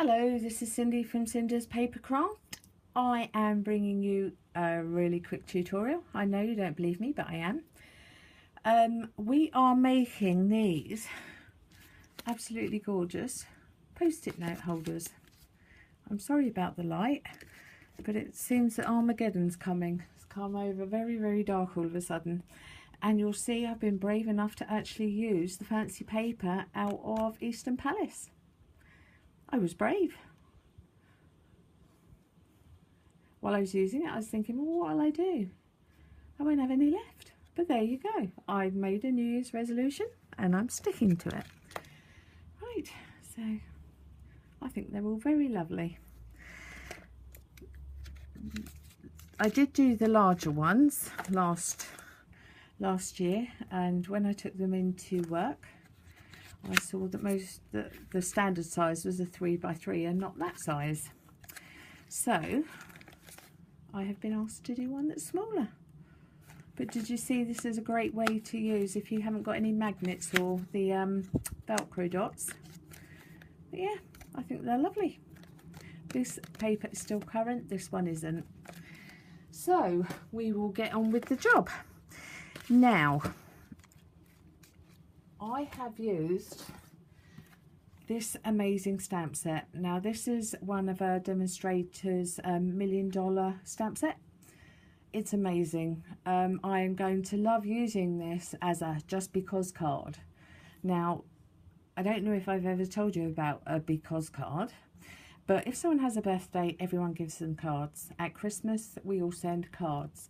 Hello, this is Cindy from Cinders Papercraft. I am bringing you a really quick tutorial. I know you don't believe me, but I am. We are making these absolutely gorgeous post-it note holders. I'm sorry about the light, but it seems that Armageddon's coming. It's come over very, very dark all of a sudden. And you'll see I've been brave enough to actually use the fancy paper out of Eastern Palace. I was brave. While I was using it, I was thinking, well, what'll I do? I won't have any left. But there you go. I've made a New Year's resolution and I'm sticking to it. Right, so I think they're all very lovely. I did do the larger ones last year, and when I took them into work, I saw that the standard size was a 3x3 and not that size. So I have been asked to do one that's smaller. But did you see this is a great way to use if you haven't got any magnets or the Velcro dots? But yeah, I think they're lovely. This paper is still current, this one isn't. So we will get on with the job. Now, I have used this amazing stamp set. Now this is one of our demonstrators' $1 million stamp set. It's amazing. I am going to love using this as a just because card. Now, I don't know if I've ever told you about a because card, but if someone has a birthday, everyone gives them cards. At Christmas, we all send cards.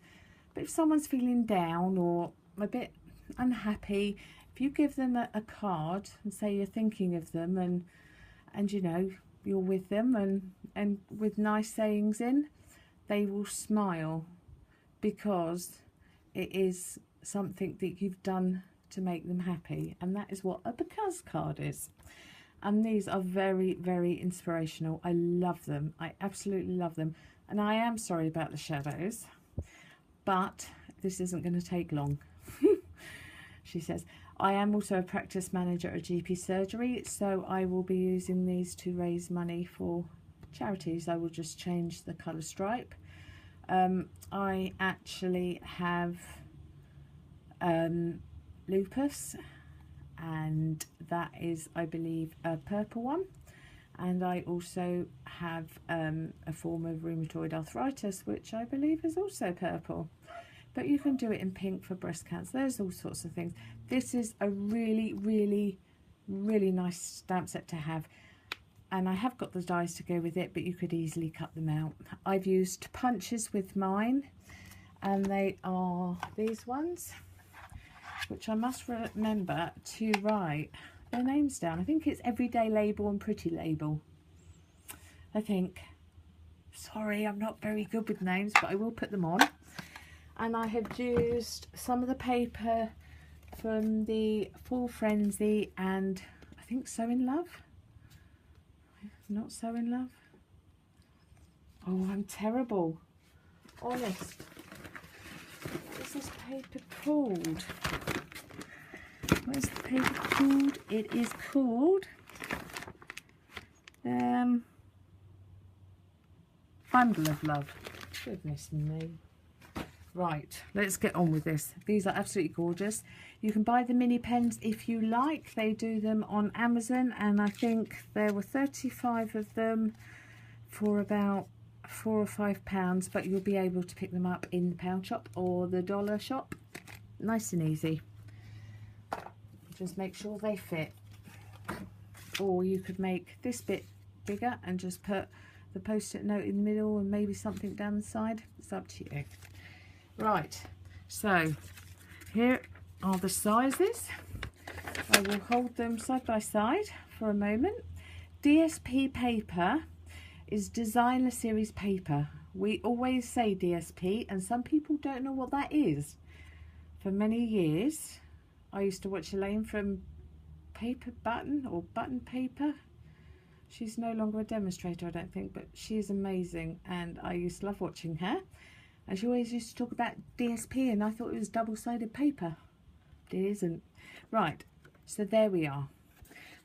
But if someone's feeling down or a bit unhappy, if you give them a card and say you're thinking of them and you know you're with them and with nice sayings in, they will smile because it is something that you've done to make them happy, and that is what a because card is. And these are very, very inspirational. I love them. I absolutely love them. And I am sorry about the shadows, but this isn't going to take long. She says, I am also a practice manager at GP surgery, so I will be using these to raise money for charities. I will just change the colour stripe. I actually have lupus, and that is, I believe, a purple one. And I also have a form of rheumatoid arthritis, which I believe is also purple. But you can do it in pink for breast cancer. There's all sorts of things. This is a really, really, really nice stamp set to have. And I have got the dies to go with it, but you could easily cut them out. I've used punches with mine, and they are these ones, which I must remember to write their names down. I think it's Everyday Label and Pretty Label, I think. Sorry, I'm not very good with names, but I will put them on. And I have used some of the paper from the Fall Frenzy and I think So In Love. Not So In Love. Oh, I'm terrible. Honest. What's this paper called? What is the paper called? It is called Bundle of Love. Goodness me. Right, let's get on with this. These are absolutely gorgeous. You can buy the mini pens if you like. They do them on Amazon, and I think there were 35 of them for about £4 or £5, but you'll be able to pick them up in the pound shop or the dollar shop. Nice and easy. Just make sure they fit. Or you could make this bit bigger and just put the post-it note in the middle and maybe something down the side. It's up to you. Right, so here are the sizes. I will hold them side by side for a moment. DSP paper is designer series paper. We always say DSP, and some people don't know what that is. For many years, I used to watch Elaine from Paper Button or Button Paper. She's no longer a demonstrator, I don't think, but she's amazing, and I used to love watching her. And she always used to talk about DSP, and I thought it was double-sided paper. But it isn't. Right, so there we are.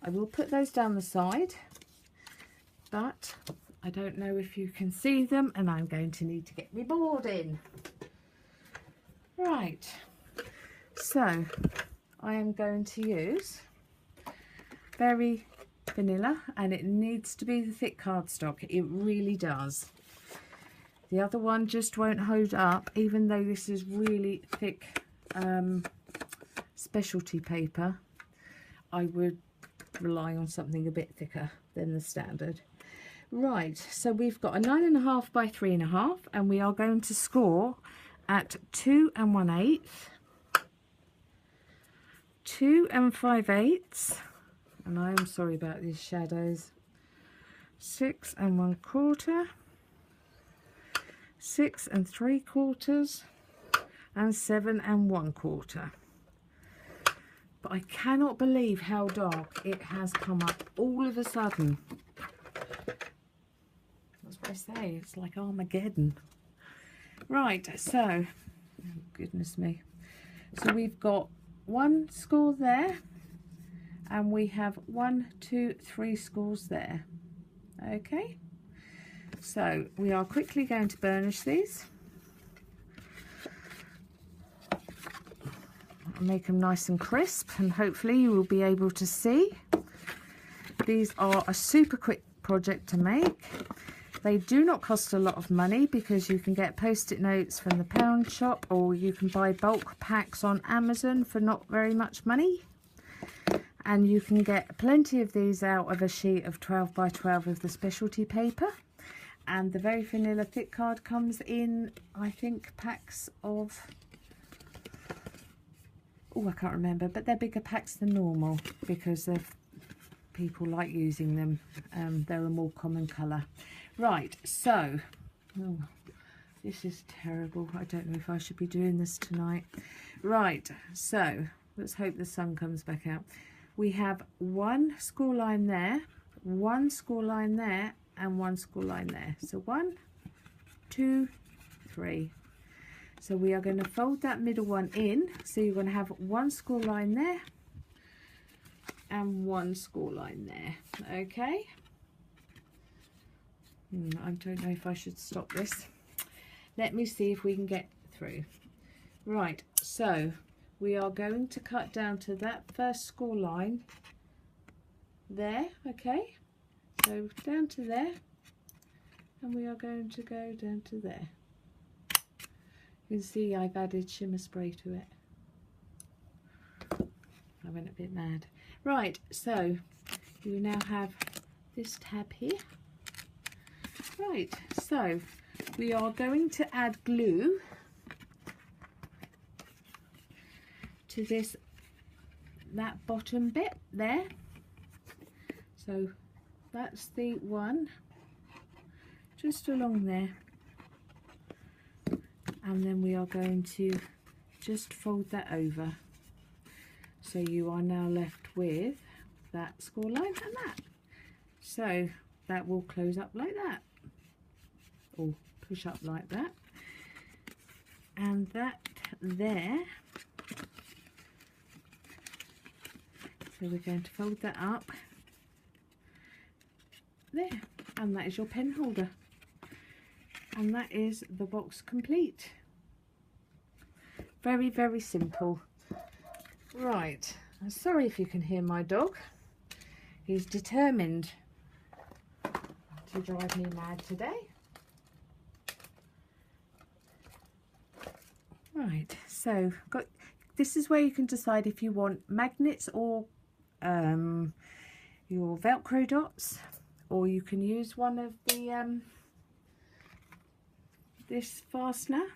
I will put those down the side, but I don't know if you can see them, and I'm going to need to get my board in. Right, so I am going to use very vanilla, and it needs to be the thick cardstock. It really does. The other one just won't hold up, even though this is really thick specialty paper. I would rely on something a bit thicker than the standard. Right, so we've got a 9.5 by 3.5, and we are going to score at 2 1/8, 2 5/8, and I am sorry about these shadows, 6 1/4, 6 3/4, and 7 1/4. But I cannot believe how dark it has come up all of a sudden. That's what I say, it's like Armageddon. Right, so, oh goodness me. So we've got 1 score there, and we have 1, 2, 3 scores there. Okay, so we are quickly going to burnish these. Make them nice and crisp, and hopefully you will be able to see. These are a super quick project to make. They do not cost a lot of money because you can get post-it notes from the pound shop, or you can buy bulk packs on Amazon for not very much money. And you can get plenty of these out of a sheet of 12 by 12 of the specialty paper. And the very vanilla thick card comes in, I think, packs of, oh, I can't remember, but they're bigger packs than normal because people like using them. They're a more common colour. Right, so, oh, this is terrible. I don't know if I should be doing this tonight. Right, so let's hope the sun comes back out. We have 1 score line there, 1 score line there, and 1 score line there. So 1, 2, 3. So we are going to fold that middle one in. So you're going to have 1 score line there and 1 score line there. Okay. I don't know if I should stop this. Let me see if we can get through. Right, so we are going to cut down to that first score line there. Okay, so down to there, and we are going to go down to there. You can see I've added shimmer spray to it. I went a bit mad. Right, so you now have this tab here. Right, so we are going to add glue to that bottom bit there. So that's the one just along there, and then we are going to just fold that over. So you are now left with that score line and that. So that will close up like that, or push up like that, and that there. So we're going to fold that up there, and that is your pen holder, and that is the box complete. Very, very simple. Right, I'm sorry if you can hear my dog. He's determined to drive me mad today. Right, so this is where you can decide if you want magnets or your Velcro dots, or you can use one of the this fastener.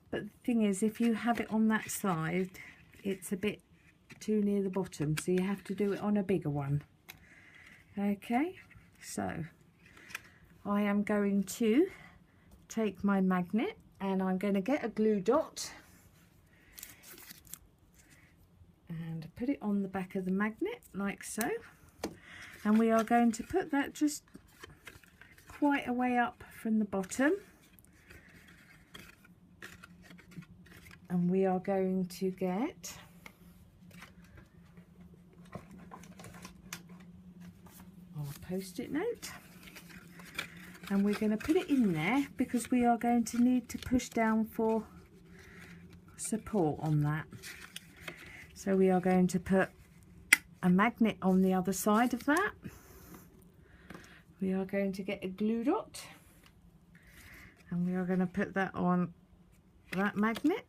But the thing is, if you have it on that side, it's a bit too near the bottom, so you have to do it on a bigger one. Okay, so I am going to take my magnet, and I'm going to get a glue dot and put it on the back of the magnet like so, and we are going to put that just quite a way up from the bottom, and we are going to get our post-it note, and we're going to put it in there because we are going to need to push down for support on that. So we are going to put a magnet on the other side of that. We are going to get a glue dot and we are going to put that on that magnet,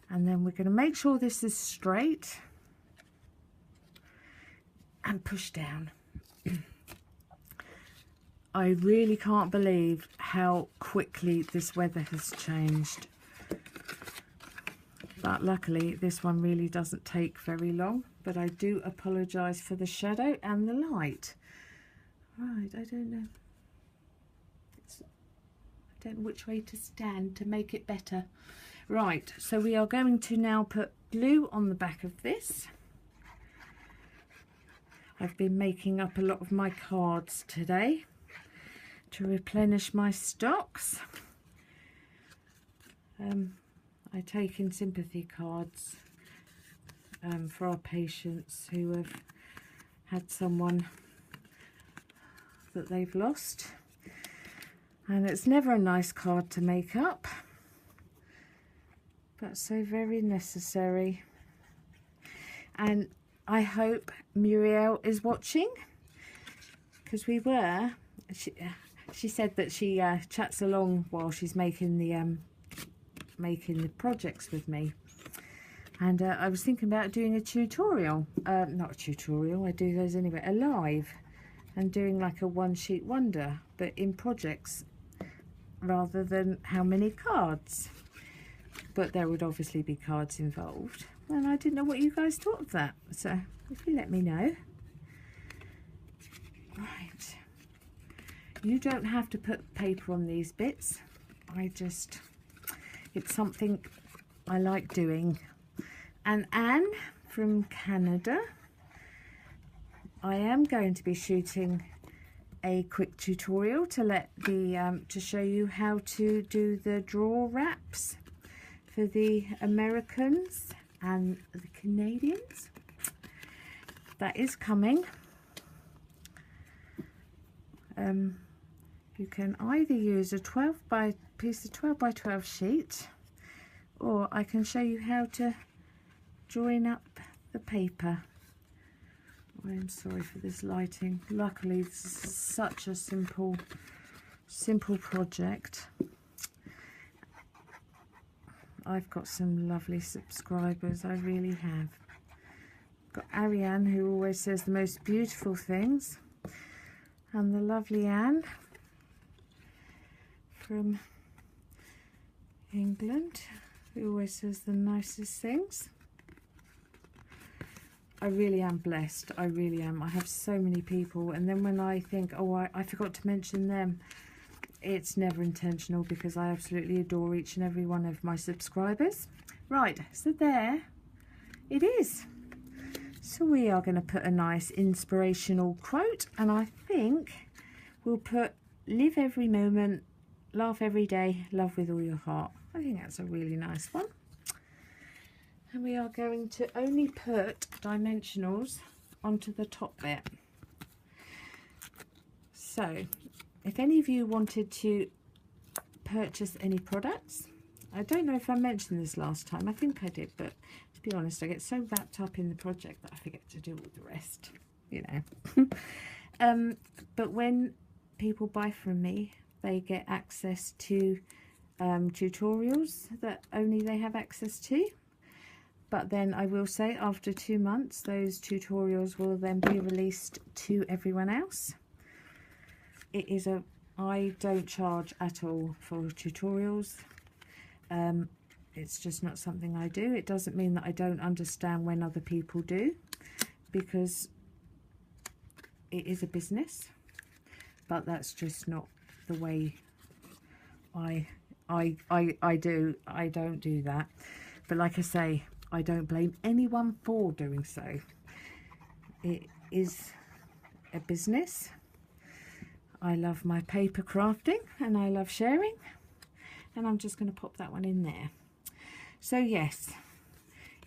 and then we're going to make sure this is straight and push down. I really can't believe how quickly this weather has changed, but luckily this one really doesn't take very long. But I do apologise for the shadow and the light. Right, I don't know which way to stand to make it better. Right, so we are going to now put glue on the back of this. I've been making up a lot of my cards today to replenish my stocks. I take in sympathy cards for our patients who have had someone that they've lost, and it's never a nice card to make up, but so very necessary. And I hope Muriel is watching, because she said that she chats along while she's making the projects with me. And I was thinking about doing a tutorial, not a tutorial, I do those anyway, a live, and doing like a one sheet wonder, but in projects rather than how many cards. But there would obviously be cards involved, and I didn't know what you guys thought of that, so if you let me know. Right, you don't have to put paper on these bits, it's something I like doing. And Anne from Canada, I am going to be shooting a quick tutorial to to show you how to do the drawer wraps for the Americans and the Canadians. That is coming. You can either use a piece of 12 by 12 sheet, or I can show you how to join up the paper. I'm sorry for this lighting. Luckily this is such a simple project. I've got some lovely subscribers, I really have. Got Ariane, who always says the most beautiful things, and the lovely Anne from England, who always says the nicest things. I really am blessed, I really am. I have so many people, and then when I think, oh, I forgot to mention them, it's never intentional, because I absolutely adore each and every one of my subscribers. Right, so there it is. So we are going to put a nice inspirational quote, and I think we'll put live every moment, laugh every day, love with all your heart. I think that's a really nice one. And we are going to only put dimensionals onto the top bit. So if any of you wanted to purchase any products, I don't know if I mentioned this last time, I think I did, but to be honest, I get so wrapped up in the project that I forget to do all the rest, you know. But when people buy from me, they get access to tutorials that only they have access to. But then I will say, after 2 months, those tutorials will then be released to everyone else. I don't charge at all for tutorials. It's just not something I do. It doesn't mean that I don't understand when other people do, because it is a business, but that's just not the way I don't do that. But like I say, I don't blame anyone for doing so. It is a business. I love my paper crafting and I love sharing, and I'm just going to pop that one in there. So yes,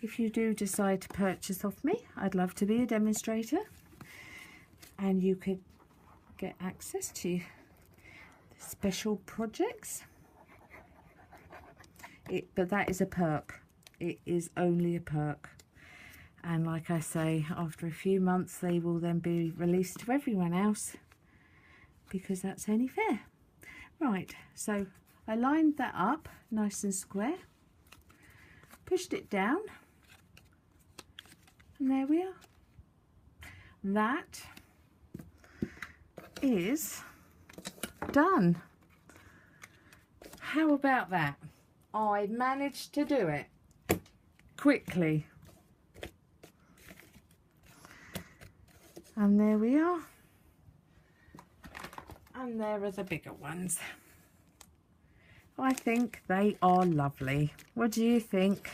if you do decide to purchase off me, I'd love to be a demonstrator. and you could get access to special projects. But that is a perk. It is only a perk. And like I say, after a few months they will then be released to everyone else, because that's only fair. Right, so I lined that up nice and square, pushed it down, and there we are. That is done. How about that? I managed to do it quickly. And there we are. And there are the bigger ones. I think they are lovely. What do you think?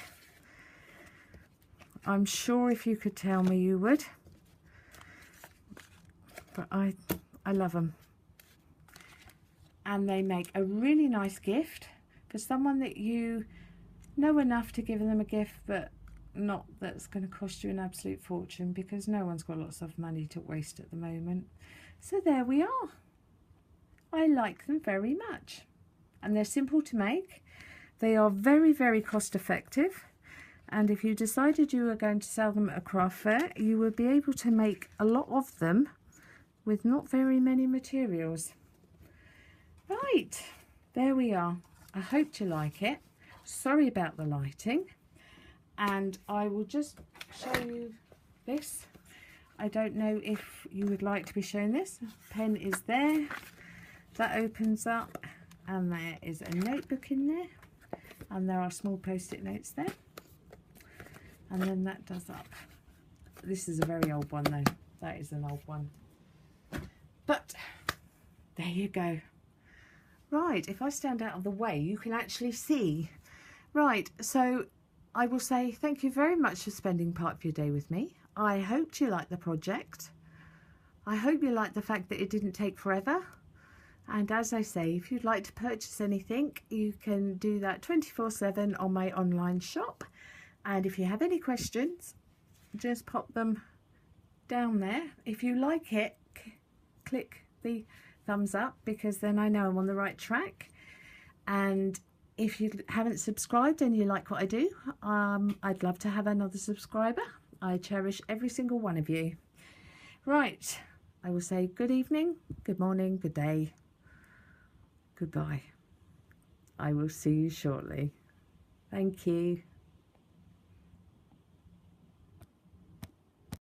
I'm sure if you could tell me you would. But I love them. And they make a really nice gift for someone that you know enough to give them a gift, but not that's going to cost you an absolute fortune, because no one's got lots of money to waste at the moment. So there we are. I like them very much, and they're simple to make. They are very, very cost effective, and if you decided you were going to sell them at a craft fair, you would be able to make a lot of them with not very many materials. Right, there we are. I hope you like it. Sorry about the lighting. And I will just show you this. I don't know if you would like to be shown this. Pen is there. That opens up, and there is a notebook in there. And there are small post-it notes there. And then that does up. This is a very old one though. That is an old one. But there you go. Right, if I stand out of the way, you can actually see. Right, so I will say thank you very much for spending part of your day with me. I hope you liked the project. I hope you liked the fact that it didn't take forever. And as I say, if you'd like to purchase anything, you can do that 24/7 on my online shop. And if you have any questions, just pop them down there. If you like it, click the thumbs up, because then I know I'm on the right track. And if you haven't subscribed and you like what I do, I'd love to have another subscriber. I cherish every single one of you. Right, I will say good evening, good morning, good day, goodbye. I will see you shortly. Thank you.